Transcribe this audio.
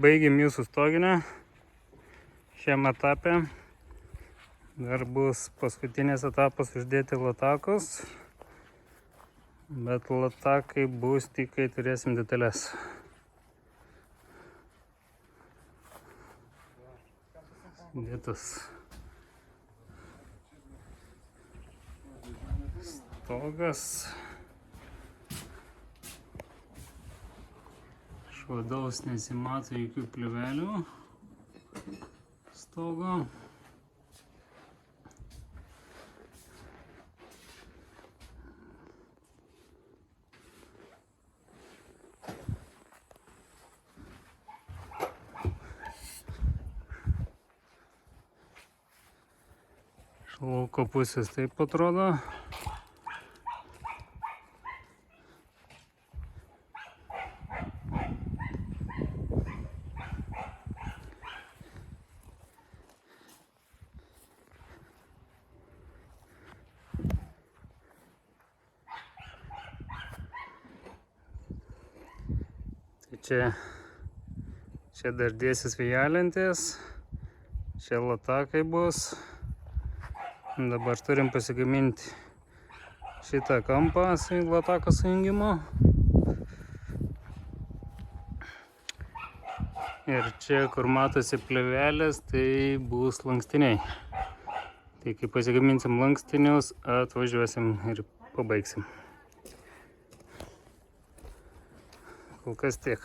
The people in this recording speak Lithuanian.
Baigėm jūsų stoginę šiam etape. Dar bus paskutinis etapas uždėti latakus, bet latakai bus tik kai turėsim detalės. Dėtas stogas. Iš vidaus nesimato jokių plėvelių stogo. Iš lauko pusės taip atrodo. Tai čia dar dėsis vėjalentės, čia latakai bus. Dabar turim pasigaminti šitą kampą su latako sujungimu. Ir čia, kur matosi plėvelės, tai bus lankstiniai. Tai kai pasigaminsim lankstinius, atvažiuosim ir pabaigsim. Kol kas tiek.